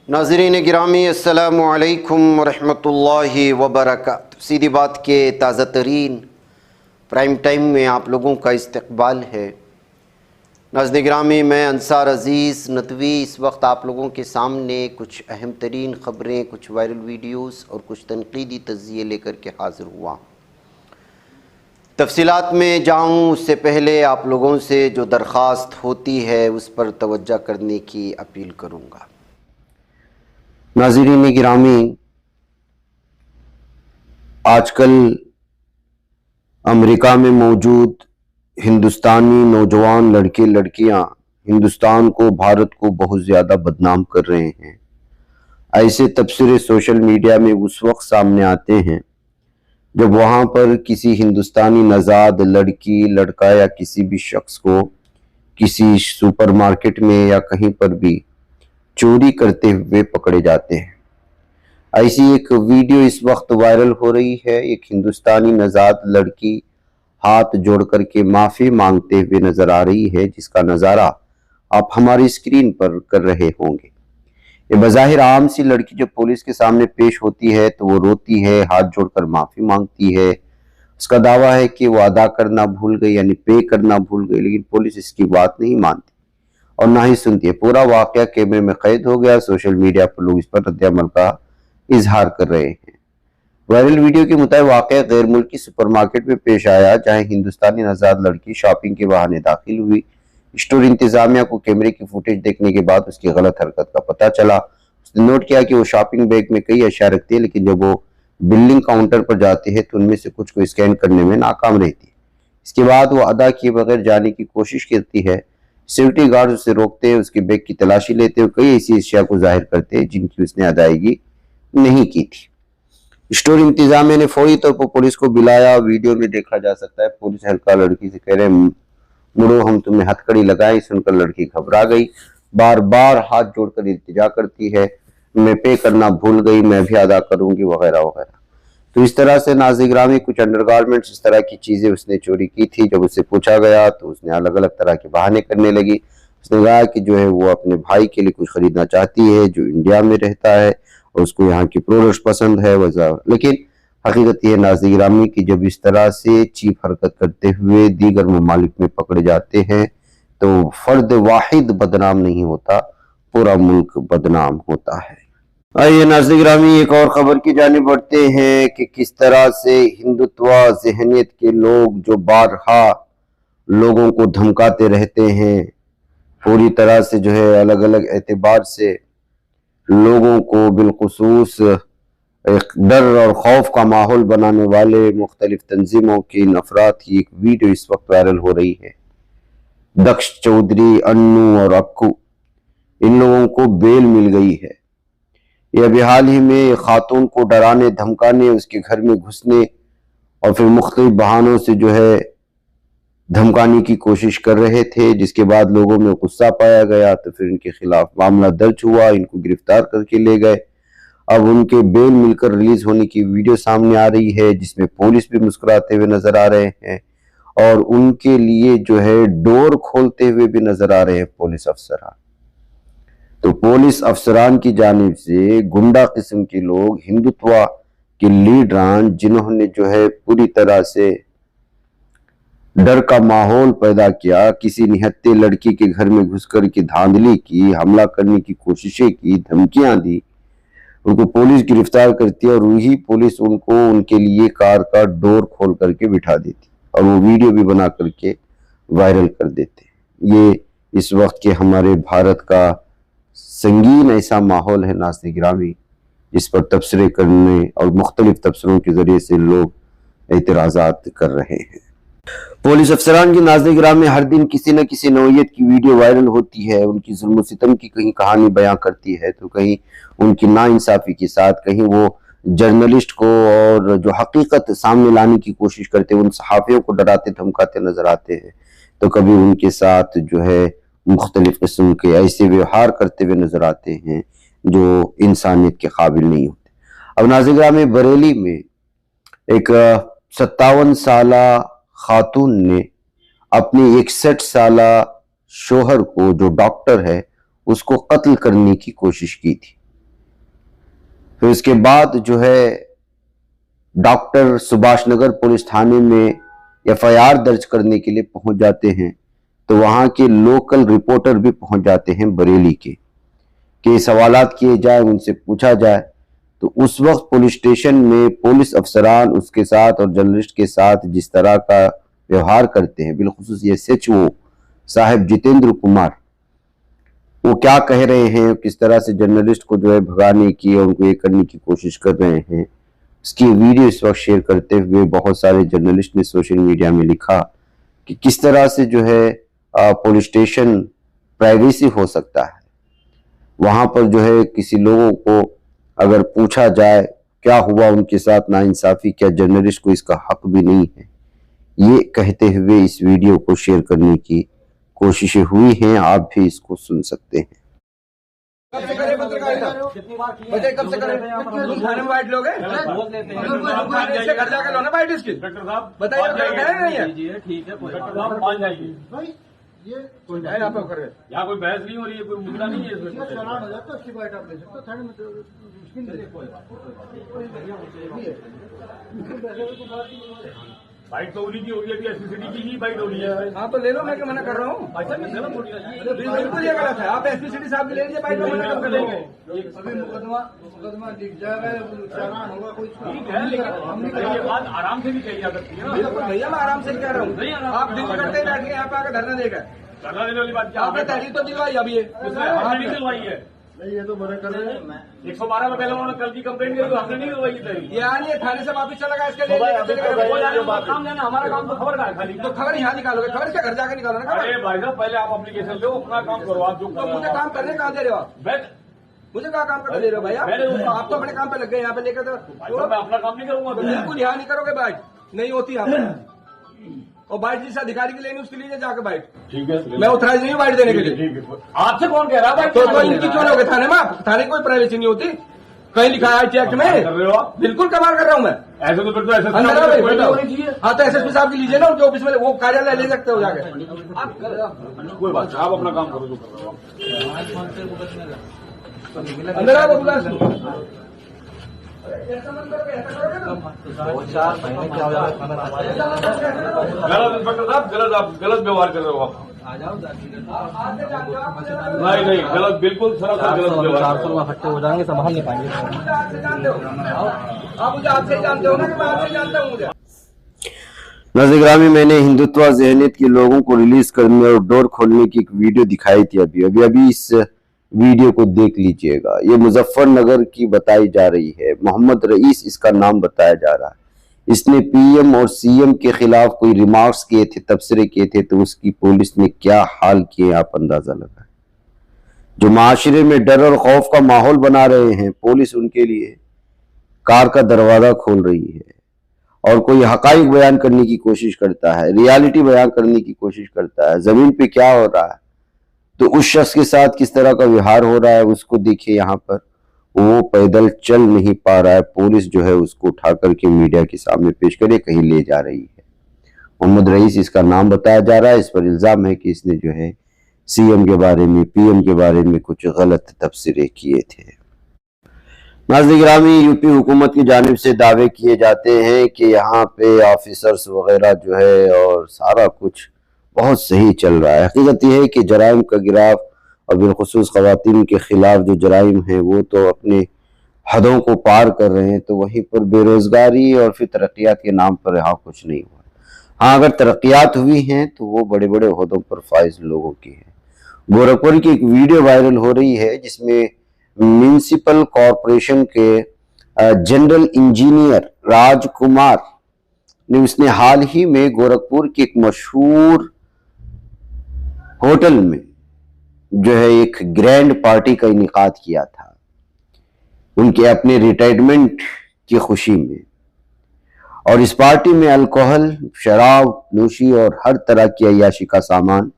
नाज़रीन गिरामी अस्सलामु अलैकुम वरहमतुल्लाहि वबरकातुहू। सीधी बात के ताज़ा तरीन प्राइम टाइम में आप लोगों का इस्तकबाल है। नाज़रीन गिरामी, मैं अंसार अज़ीज़ नदवी इस वक्त आप लोगों के सामने कुछ अहम तरीन ख़बरें, कुछ वायरल वीडियोस और कुछ तनक़ीदी तज़्ज़िये लेकर के हाज़िर हुआ। तफ़सीलात में जाऊँ उससे पहले आप लोगों से जो दरख्वास्त होती है उस पर तवज्जो करने की अपील करूँगा। नाज़रीन गिरामी, आजकल अमेरिका में मौजूद हिंदुस्तानी नौजवान लड़के लड़कियां हिंदुस्तान को, भारत को बहुत ज़्यादा बदनाम कर रहे हैं। ऐसे तबसरे सोशल मीडिया में उस वक्त सामने आते हैं जब वहाँ पर किसी हिंदुस्तानी नज़ाद लड़की, लड़का या किसी भी शख्स को किसी सुपरमार्केट में या कहीं पर भी चोरी करते हुए पकड़े जाते हैं। ऐसी एक वीडियो इस वक्त वायरल हो रही है। एक हिंदुस्तानी नज़ाद लड़की हाथ जोड़ करके माफ़ी मांगते हुए नज़र आ रही है, जिसका नज़ारा आप हमारी स्क्रीन पर कर रहे होंगे। ये बज़ाहिर आम सी लड़की जब पुलिस के सामने पेश होती है तो वो रोती है, हाथ जोड़कर माफ़ी मांगती है। उसका दावा है कि वो अदा करना भूल गई, यानी पे करना भूल गई, लेकिन पुलिस इसकी बात नहीं मानती और ना ही सुनती है। पूरा वाकया कैमरे में कैद हो गया। सोशल मीडिया पर लोग इस पर रद्द-ए-अमल का इजहार कर रहे हैं। वायरल वीडियो के मुताबिक वाकया गैर मुल्की सुपरमार्केट में पेश आया, जहां हिंदुस्तानी नज़ाद लड़की शॉपिंग के बहाने दाखिल हुई। स्टोर इंतजामिया को कैमरे की फुटेज देखने के बाद उसकी गलत हरकत का पता चला। उसने नोट किया कि वो शॉपिंग बैग में कई अशिया रखती है, लेकिन जब वो बिलिंग काउंटर पर जाती है तो उनमें से कुछ को स्कैन करने में नाकाम रहती है। इसके बाद वो अदा किए बगैर जाने की कोशिश करती है। सिक्योरिटी गार्ड उसे रोकते हैं, उसके बैग की तलाशी लेते हैं, कई ऐसी अशिया को जाहिर करते हैं जिनकी उसने अदायगी नहीं की थी। स्टोर इंतजामिया ने फौरी तौर पर पुलिस को बुलाया। वीडियो में देखा जा सकता है पुलिस हल्का लड़की से कह रहे मुड़ो, हम तुम्हें हथकड़ी लगाए। सुनकर लड़की घबरा गई, बार बार हाथ जोड़कर इल्तिजा करती है, मैं पे करना भूल गई, मैं भी अदा करूंगी, वगैरह वगैरह। तो इस तरह से नाज़रीन गिरामी कुछ अंडरगारमेंट्स, इस तरह की चीजें उसने चोरी की थी। जब उससे पूछा गया तो उसने अलग अलग तरह के बहाने करने लगी। उसने कहा कि जो है वो अपने भाई के लिए कुछ खरीदना चाहती है जो इंडिया में रहता है और उसको यहाँ की प्रोडक्ट्स पसंद है वजह। लेकिन हकीकत यह नाज़रीन गिरामी कि जब इस तरह से चीप हरकत करते हुए दीगर ममालिक में पकड़े जाते हैं तो फर्द वाहिद बदनाम नहीं होता, पूरा मुल्क बदनाम होता है। आइए नाज़रीन गिरामी एक और खबर की जानिब बढ़ते हैं कि किस तरह से हिंदुत्व ज़हनियत के लोग जो बारहा लोगों को धमकाते रहते हैं, पूरी तरह से जो है अलग अलग एतबार से लोगों को बिलखुसूस एक डर और खौफ का माहौल बनाने वाले मुख्तलिफ तंजीमों के इन अफराद की एक वीडियो इस वक्त वायरल हो रही है। दक्ष चौधरी, अन्नू और अक्कू, इन लोगों को बेल मिल गई है। ये अभी हाल ही में एक खातून को डराने धमकाने, उसके घर में घुसने और फिर मुख्तलिफ बहानों से जो है धमकाने की कोशिश कर रहे थे, जिसके बाद लोगों में गुस्सा पाया गया तो फिर इनके खिलाफ मामला दर्ज हुआ, इनको गिरफ्तार करके ले गए। अब उनके बेल मिलकर रिलीज होने की वीडियो सामने आ रही है, जिसमें पुलिस भी मुस्कुराते हुए नजर आ रहे हैं और उनके लिए जो है डोर खोलते हुए भी नजर आ रहे हैं पुलिस अफसरान। तो पुलिस अफसरान की जानिब से गुंडा किस्म के लोग, हिंदुत्व के लीडरान, जिन्होंने जो है पूरी तरह से डर का माहौल पैदा किया, किसी निहत्ते लड़की के घर में घुसकर के धांधली की, हमला करने की कोशिशें की, धमकियां दी, उनको पुलिस गिरफ्तार करती है और वही पुलिस उनको उनके लिए कार का डोर खोल करके बिठा देती और वो वीडियो भी बना करके वायरल कर देते। ये इस वक्त के हमारे भारत का संगीन ऐसा माहौल है नाज़रीन गिरामी, जिस पर तबसरे करने और मुख्तलिफ तबसरों के जरिए से लोग एतराज़ात कर रहे हैं। पुलिस अफसरान की नाज़रीन गिरामी हर दिन किसी न किसी नौइयत की वीडियो वायरल होती है। उनकी जुल्म सितम की कहीं कहानी बयां करती है तो कहीं उनकी नाइंसाफी के साथ कहीं वो जर्नलिस्ट को और जो हकीकत सामने लाने की कोशिश करते हैं, उन सहाफ़ियों को डराते धमकाते नजर आते हैं, तो कभी उनके साथ जो है मुख्तलिफ किस्म के ऐसे व्यवहार करते हुए नजर आते हैं जो इंसानियत के काबिल नहीं होते। अब नाज़रीन गिरामी बरेली में एक 57 साला खातून ने अपनी 61 साला शोहर को, जो डॉक्टर है, उसको कत्ल करने की कोशिश की थी। तो इसके बाद जो है डॉक्टर सुभाष नगर पुलिस थाने में एफआईआर दर्ज करने के लिए पहुंच जाते हैं। तो वहां के लोकल रिपोर्टर भी पहुंच जाते हैं बरेली के सवालात किए जाए, उनसे पूछा जाए। तो उस वक्त पुलिस स्टेशन में पुलिस अफसरान उसके साथ और जर्नलिस्ट के साथ जिस तरह का व्यवहार करते हैं, बिलखुसूस ये SHO साहब जितेंद्र कुमार, वो क्या कह रहे हैं, किस तरह से जर्नलिस्ट को जो है भगाने की और उनको ये करने की कोशिश कर रहे हैं, इसकी वीडियो इस वक्त शेयर करते हुए बहुत सारे जर्नलिस्ट ने सोशल मीडिया में लिखा कि किस तरह से जो है पुलिस स्टेशन प्राइवेसी हो सकता है। वहां पर जो है किसी लोगों को अगर पूछा जाए क्या हुआ उनके साथ नाइंसाफी, क्या जर्नलिस्ट को इसका हक भी नहीं है, ये कहते हुए इस वीडियो को शेयर करने की कोशिशें हुई हैं। आप भी इसको सुन सकते हैं। कब से करे पत्रकारिता? बताइए कब से करे? तुम थाने में बैठ लोगे? थाने से घर जाकर लो ना बैठ इसकी। डॉक्टर साहब बताइए नहीं है? ठीक है, डॉक्टर साहब मान जाइए। ये कोई है यहाँ पे कर रहे? यहाँ कोई बहस नहीं हो रही है, कोई मुद्दा नहीं है इसमें। चालान हो जाता है, उसकी बाइट आप ले सकते हो थाने में। तो मुश्किल नहीं है, कोई बात नहीं। बाइट तो उन्हीं की हो रही है, अभी SPCD की ही बाइट हो रही है। हाँ तो ले लो, मैं क्या मना कर रहा हूँ? अच्छा मैं गलत हो रही बिल्कुल ये गलत है। आप SPCD साहब की ले लीजिए बाइट, मना कब कर देंगे? अभी मुकदमा दिख जाएगा, चालान होगा कोई। ठीक है, लेकिन ये बात आराम से भी कही जा सकती है ना। बिल्कुल भैया, मैं आराम से कह रहा हूँ। आप दिन करते ही बैठ के यहाँ पे आकर धरना देगा। धरना देने वाली बात क्या? आपने तहरीर तो दिलवाई अभी? हमने नहीं दिलवाई है। नहीं, ये तो मना कर रहे हैं। 112 में पहले उन्होंने कल की कंप्लेंट की, तो हमने नहीं दिलवाई तहरीर। ये आनी थाने से वापिस चला गया, इसके लिए काम जाना, हमारा काम तो खबर का है खाली। तो खबर यहाँ निकालोगे? खबर क्या घर जाकर निकालो ना खबर। अरे भाई साहब, पहले आप एप्लीकेशन दो, अपना काम करो। आप जो तो मुझे काम करने कहाँ दे रहे हो आप? मुझे कहाँ काम करने दे रहे हो भैया? आप तो अपने काम पे लग गए यहाँ पे लेकर। तो मैं अपना काम नहीं करूंगा। बिल्कुल यहाँ नहीं करोगे बाइट, नहीं होती यहाँ पे। और बाइट जिस अधिकारी के लिए उसके लिए जाकर बाइट। ठीक है, मैं ऑथराइज नहीं हूँ बाइट देने के लिए। ठीक है, आपसे कौन कह रहा है? तो इनकी क्यों लोगे थाने में? आप थाने कोई प्राइवेसी नहीं होती, कहीं लिखा है IT एक्ट में? कर रहे हो आप? बिल्कुल कमाल कर रहा हूँ मैं। ऐसे तो फिर तो ऐसे अंदर आओ, कोई बताओ। होनी चाहिए। हाँ तो SSP साहब की लीजिए ना, उनके ऑफिस में वो कार्यालय ले सकते हो जाके। कोई बात नहीं, आप अपना काम करो जो कर रहे हो। अंदर आओ बुला। 4 महीने क्या हो जाएगा? गलत इंस्पेक्टर साहब, गलत, आप गलत व्यवहार कर रहे हो। आप आ जाओ, नहीं नहीं, गलत, बिल्कुल सरासर गलत व्यवहार। 400 रुपये इकट्ठे हो जाएंगे, संभाल नहीं पाएंगे। आप मुझे आपसे ही जानते हो ना कि मैं आपसे जानता हूँ मुझे। नाज़रीन, मैंने हिंदुत्व ज़हनियत के लोगों को रिलीज करने और डोर खोलने की एक वीडियो दिखाई थी। अभी इस वीडियो को देख लीजिएगा। ये मुजफ्फरनगर की बताई जा रही है। मोहम्मद रईस इसका नाम बताया जा रहा है। इसने PM और CM के खिलाफ कोई रिमार्क्स किए थे, तबसरे किए थे, तो उसकी पुलिस ने क्या हाल किए आप अंदाजा लगाएं। जो माशरे में डर और खौफ का माहौल बना रहे हैं, पुलिस उनके लिए कार का दरवाजा खोल रही है और कोई हकाइक बयान करने की कोशिश करता है, रियलिटी बयान करने की कोशिश करता है। जमीन पे क्या हो रहा है, तो उस शख्स के साथ किस तरह का व्यवहार हो रहा है, उसको देखिए। यहाँ पर वो पैदल चल नहीं पा रहा है, पुलिस जो है उसको उठा करके मीडिया के सामने पेश करे कहीं ले जा रही है। मोहम्मद रईस इसका नाम बताया जा रहा है। इस पर इल्जाम है कि इसने जो है CM के बारे में, PM के बारे में कुछ गलत तबसरे किए थे। नाज़रीन गिरामी, यूपी हुकूमत की जानिब से दावे किए जाते हैं कि यहाँ पे ऑफिसर्स वगैरह जो है और सारा कुछ बहुत सही चल रहा है। हकीकत यह है कि जराइम का गिराफ और बिलखुसूस ख़वातीन के खिलाफ जो जराइम हैं वो तो अपने हदों को पार कर रहे हैं, तो वहीं पर बेरोजगारी और फिर तरक्यात के नाम पर यहाँ कुछ नहीं हुआ। हाँ, अगर तरक्यात हुई हैं तो वो बड़े बड़े ओहदों पर फाइज लोगों की है। गोरखपुर की एक वीडियो वायरल हो रही है जिसमें म्यूनिसिपल कॉरपोरेशन के जनरल इंजीनियर राजकुमार ने उसने हाल ही में गोरखपुर की एक मशहूर होटल में जो है एक ग्रैंड पार्टी का इनेकाद किया था उनके अपने रिटायरमेंट की खुशी में। और इस पार्टी में अल्कोहल, शराब नोशी और हर तरह की अय्याशी का सामान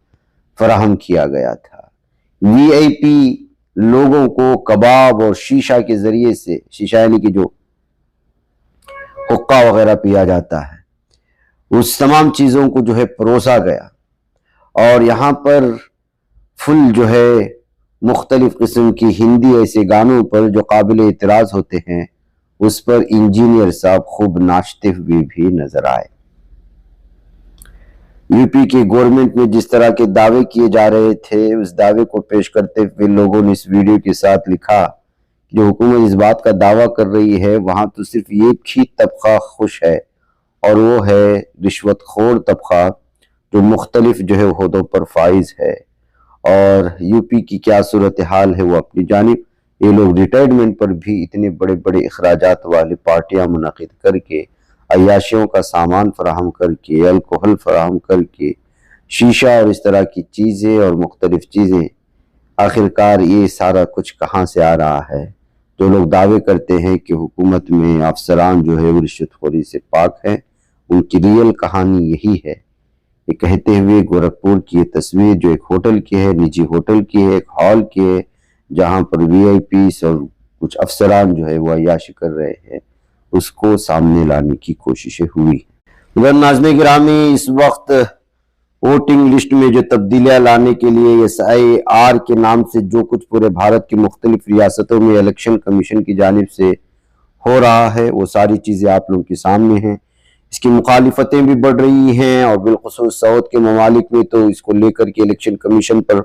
फराहम किया गया था। VIP लोगों को कबाब और शीशा के जरिए से, शीशा यानी कि जो हुक्का वगैरह पिया जाता है, उस तमाम चीज़ों को जो है परोसा गया। और यहाँ पर फुल जो है मुख्तलिफ किस्म की हिंदी ऐसे गानों पर जो काबिल एतराज होते हैं, उस पर इंजीनियर साहब खूब नाचते हुए भी नजर आए। यूपी की गवर्नमेंट में जिस तरह के दावे किए जा रहे थे, उस दावे को पेश करते हुए लोगों ने इस वीडियो के साथ लिखा कि जो हुकूमत इस बात का दावा कर रही है, वहां तो सिर्फ एक ही तबका खुश है और वो है रिश्वतखोर तबका जो मुख्तलिफ जो है ओहदों पर फाइज है। और यूपी की क्या सूरत हाल है वो अपनी जानिब, ये लोग रिटायरमेंट पर भी इतने बड़े बड़े अखराजात वाली पार्टियां मुनक़िद करके, अय्याशियों का सामान फराहम करके, अल्कोहल फराहम करके, शीशा और इस तरह की चीज़ें और मुख्तलिफ चीज़ें, आखिरकार ये सारा कुछ कहाँ से आ रहा है? जो लोग दावे करते हैं कि हुकूमत में अफसरान जो है वो रिश्वतखोरी से पाक हैं, उनकी रियल कहानी यही है। ये कहते हुए गोरखपुर की ये तस्वीर जो एक होटल की है, निजी होटल की है, एक हॉल की है, जहाँ पर वीआईपीस और कुछ अफसरान जो है वो अय्याशी कर रहे हैं, उसको सामने लाने की कोशिशें हुई। उधर नाज़िम गिरामी, इस वक्त वोटिंग लिस्ट में जो तब्दीलियां लाने के लिए SIR के नाम से जो कुछ पूरे भारत की मुख्तलिफ रियासतों में इलेक्शन कमीशन की जानिब से हो रहा है, वो सारी चीज़ें आप लोगों के सामने हैं। इसकी मुखालिफतें भी बढ़ रही हैं और बिलखुसूस सऊद के ममालिक में तो इसको लेकर के इलेक्शन कमीशन पर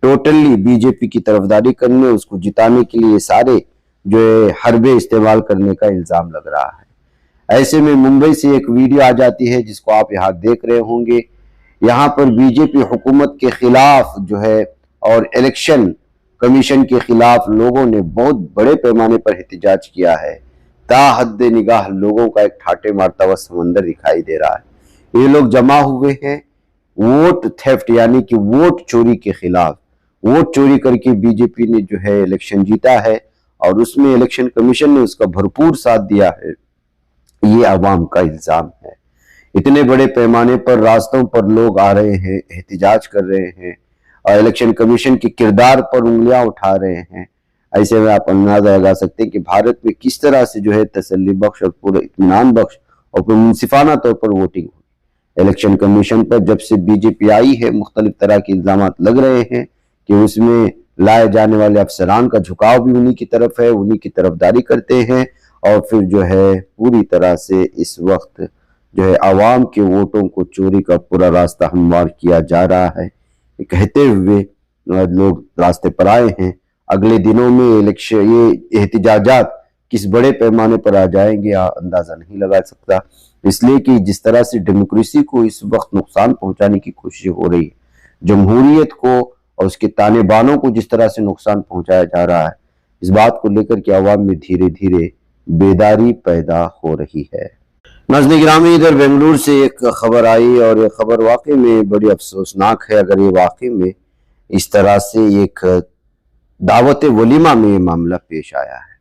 टोटली बीजेपी की तरफदारी करने, उसको जिताने के लिए सारे जो है हरबे इस्तेमाल करने का इल्ज़ाम लग रहा है। ऐसे में मुंबई से एक वीडियो आ जाती है जिसको आप यहाँ देख रहे होंगे। यहाँ पर बीजेपी हुकूमत के खिलाफ जो है और इलेक्शन कमीशन के खिलाफ लोगों ने बहुत बड़े पैमाने पर एहतजाज किया है। ताहद निगाह लोगों का एक ठाटे मारता हुआ समंदर दिखाई दे रहा है। ये लोग जमा हुए हैं वोट थेफ्ट यानी कि वोट चोरी के खिलाफ। वोट चोरी करके बीजेपी ने जो है इलेक्शन जीता है और उसमें इलेक्शन कमीशन ने उसका भरपूर साथ दिया है, ये अवाम का इल्जाम है। इतने बड़े पैमाने पर रास्तों पर लोग आ रहे हैं, एहतजाज कर रहे हैं और इलेक्शन कमीशन के किरदार पर उंगलियां उठा रहे हैं। ऐसे में आप अंदाजा लगा सकते हैं कि भारत में किस तरह से जो है तसल्ली बख्श और पूरा इत्मीनान बख्श और पूरा मुनसिफाना तौर पर वोटिंग हुई। इलेक्शन कमीशन पर जब से बीजेपी आई है, मुख्तलिफ तरह के इल्जाम लग रहे हैं कि उसमें लाए जाने वाले अफसरान का झुकाव भी उन्हीं की तरफ है, उन्हीं की तरफदारी करते हैं और फिर जो है पूरी तरह से इस वक्त जो है आवाम के वोटों को चोरी का पूरा रास्ता हमवार किया जा रहा है। कहते हुए लोग रास्ते पर आए हैं। अगले दिनों में इलेक्शन ये एहतजाजात किस बड़े पैमाने पर आ जाएंगे अंदाजा नहीं लगा सकता, इसलिए कि जिस तरह से डेमोक्रेसी को इस वक्त नुकसान पहुंचाने की कोशिश हो रही है, जमहूरियत को और उसके ताने बानों को जिस तरह से नुकसान पहुंचाया जा रहा है, इस बात को लेकर के आवाम में धीरे धीरे बेदारी पैदा हो रही है। नाज़िम गिरामी, इधर बेंगलुरु से एक खबर आई और ये खबर वाकई में बड़ी अफसोसनाक है। अगर ये वाकई में इस तरह से एक दावत वलीमा में ये मामला पेश आया है।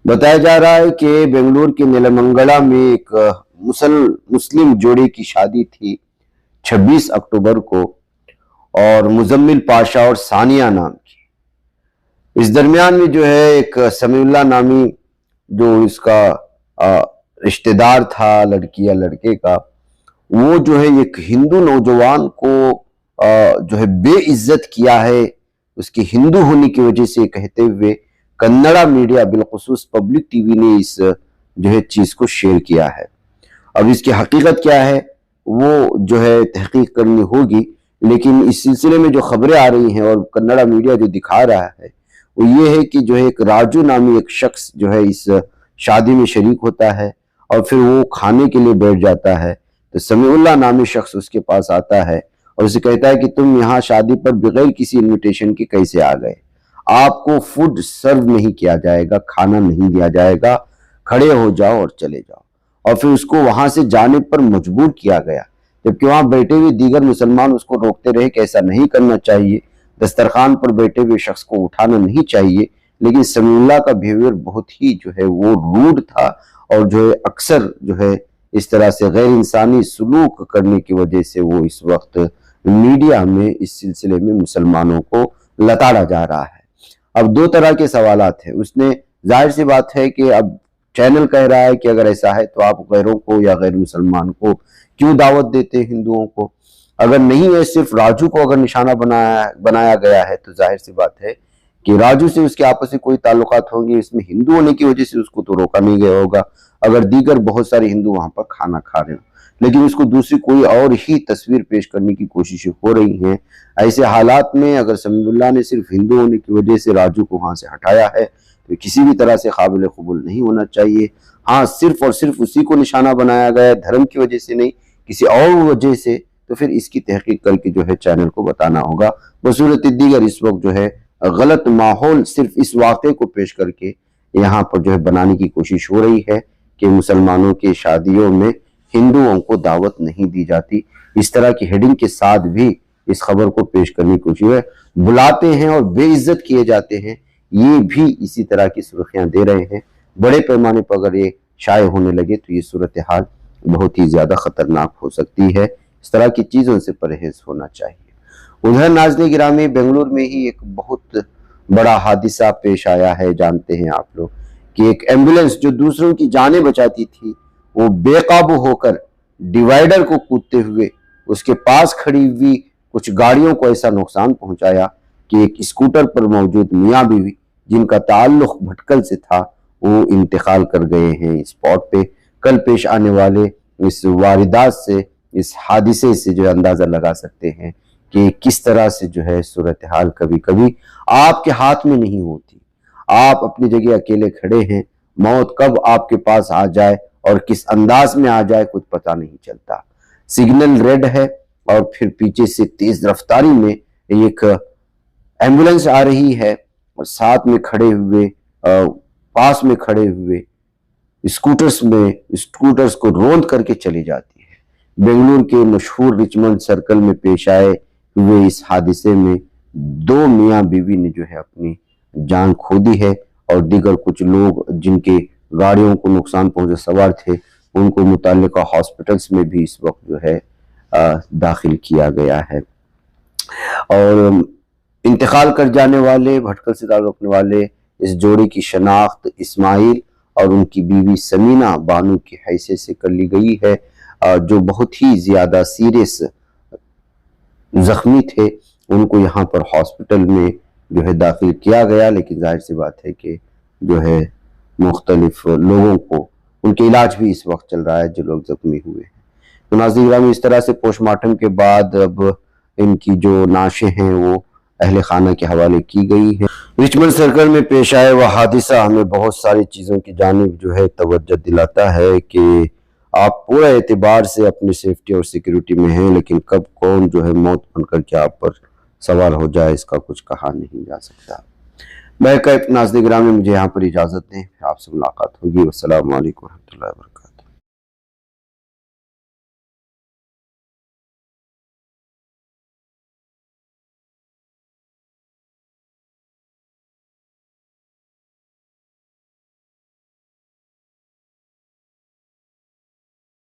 बताया जा रहा है कि बेंगलुरु के नेलमंगला में एक मुस्लिम जोड़े की शादी थी 26 अक्टूबर को और मुजम्मिल पाशा और सानिया नाम की। इस दरमियान में जो है एक समीउल्लाह नामी जो इसका रिश्तेदार था लड़की या लड़के का, वो जो है एक हिंदू नौजवान को जो है बेइज्जत किया है उसके हिंदू होने की वजह से, कहते हुए कन्नड़ा मीडिया बिलखुसूस पब्लिक टीवी ने इस जो है चीज को शेयर किया है। अब इसकी हकीकत क्या है वो जो है तहकीक करनी होगी, लेकिन इस सिलसिले में जो खबरें आ रही हैं और कन्नड़ा मीडिया जो दिखा रहा है वो ये है कि जो है एक राजू नामी एक शख्स जो है इस शादी में शरीक होता है और फिर वो खाने के लिए बैठ जाता है तो समीउल्लाह नामी शख्स उसके पास आता है और उसे कहता है कि तुम यहाँ शादी पर बगैर किसी इनविटेशन के कैसे आ गए, आपको फूड सर्व नहीं किया जाएगा, खाना नहीं दिया जाएगा, खड़े हो जाओ और चले जाओ। और फिर उसको वहां से जाने पर मजबूर किया गया, जबकि वहां बैठे हुए दीगर मुसलमान उसको रोकते रहे कि ऐसा नहीं करना चाहिए, दस्तरखान पर बैठे हुए शख्स को उठाना नहीं चाहिए। लेकिन समीउल्लाह का बिहेवियर बहुत ही जो है वो रूड था और जो है अक्सर जो है इस तरह से गैर इंसानी सलूक करने की वजह से वो इस वक्त मीडिया में इस सिलसिले में मुसलमानों को लताड़ा जा रहा है। अब दो तरह के सवालात हैं। उसने जाहिर सी बात है कि अब चैनल कह रहा है कि अगर ऐसा है तो आप गैरों को या गैर मुसलमान को क्यों दावत देते हैं हिंदुओं को, अगर नहीं है, सिर्फ राजू को अगर निशाना बनाया गया है, तो जाहिर सी बात है कि राजू से उसके आपस में कोई ताल्लुकात होंगे, इसमें हिंदू होने की वजह से उसको तो रोका नहीं गया होगा। अगर दीगर बहुत सारे हिंदू वहां पर खाना खा रहे हो, लेकिन उसको दूसरी कोई और ही तस्वीर पेश करने की कोशिशें हो रही हैं। ऐसे हालात में अगर समीउल्लाह ने सिर्फ हिंदू होने की वजह से राजू को वहां से हटाया है, तो किसी भी तरह से काबिल कबूल नहीं होना चाहिए। हाँ, सिर्फ और सिर्फ उसी को निशाना बनाया गया है, धर्म की वजह से नहीं, किसी और वजह से, तो फिर इसकी तहकीक करके जो है चैनल को बताना होगा। बसूरत दीगर इस वक्त जो है गलत माहौल सिर्फ इस वाक़े को पेश करके यहाँ पर जो है बनाने की कोशिश हो रही है कि मुसलमानों के शादियों में हिंदुओं को दावत नहीं दी जाती। इस तरह की हेडिंग के साथ भी इस खबर को पेश करने की कोशिश है, बुलाते हैं और बेइज्जत किए जाते हैं। ये भी इसी तरह की सुर्खियां दे रहे हैं। बड़े पैमाने पर अगर ये शाये होने लगे तो ये सूरत हाल बहुत ही ज्यादा खतरनाक हो सकती है। इस तरह की चीजों से परहेज होना चाहिए। उधर नाज़रीन गिरामी, बेंगलुरु में ही एक बहुत बड़ा हादिसा पेश आया है। जानते हैं आप लोग कि एक एम्बुलेंस जो दूसरों की जानें बचाती थी, वो बेकाबू होकर डिवाइडर को कूदते हुए उसके पास खड़ी हुई कुछ गाड़ियों को ऐसा नुकसान पहुंचाया कि एक स्कूटर पर मौजूद मियां बीवी जिनका ताल्लुक भटकल से था, वो इंतकाल कर गए हैं स्पॉट पे। कल पेश आने वाले इस वारदात से, इस हादिसे से जो अंदाजा लगा सकते हैं कि किस तरह से जो है सूरत हाल कभी कभी आपके हाथ में नहीं होती। आप अपनी जगह अकेले खड़े हैं, मौत कब आपके पास आ जाए और किस अंदाज में आ जाए कुछ पता नहीं चलता। सिग्नल रेड है और फिर पीछे से तेज रफ्तारी में एक एम्बुलेंस आ रही है और साथ में खड़े हुए पास में खड़े हुए स्कूटर्स को रौंद करके चली जाती है। बेंगलुरु के मशहूर रिचमंड सर्कल में पेश आए हुए इस हादसे में 2 मियां बीवी ने जो है अपनी जान खो दी है और दीगर कुछ लोग जिनके गाड़ियों को नुकसान पहुंचे सवार थे, उनको मुताल्लिका हॉस्पिटल्स में भी इस वक्त जो है दाखिल किया गया है। और इंतकाल कर जाने वाले, भटकल से ताल्लुक़ रखने वाले इस जोड़ी की शनाख्त इस्माइल और उनकी बीवी समीना बानू की हैसियत से कर ली गई है, जो बहुत ही ज्यादा सीरियस जख्मी थे। उनको यहाँ पर हॉस्पिटल में जो है दाखिल किया गया, लेकिन जाहिर सी बात है कि जो है मुख्तलिफ लोगों को उनके इलाज भी इस वक्त चल रहा है जो लोग जख्मी हुए हैं। तो नाज़रीन, इस तरह से पोस्टमार्टम के बाद अब इनकी जो नाशें हैं वो अहले खाना के हवाले की गई है। रिचमंड सर्कल में पेश आए वह हादिसा हमें बहुत सारी चीज़ों की जानिब जो है तवज्जो दिलाता है कि आप पूरा एतबार से अपनी सेफ्टी और सिक्योरिटी में हैं, लेकिन कब कौन जो है मौत बनकर के आप पर सवार हो जाए इसका कुछ कहा नहीं जा सकता। मैं नाज़रीन गिरामी, मुझे यहाँ पर इजाज़त दें, आपसे मुलाकात होगी। अस्सलामु अलैकुम रहमतुल्लाहि व बरकातहू।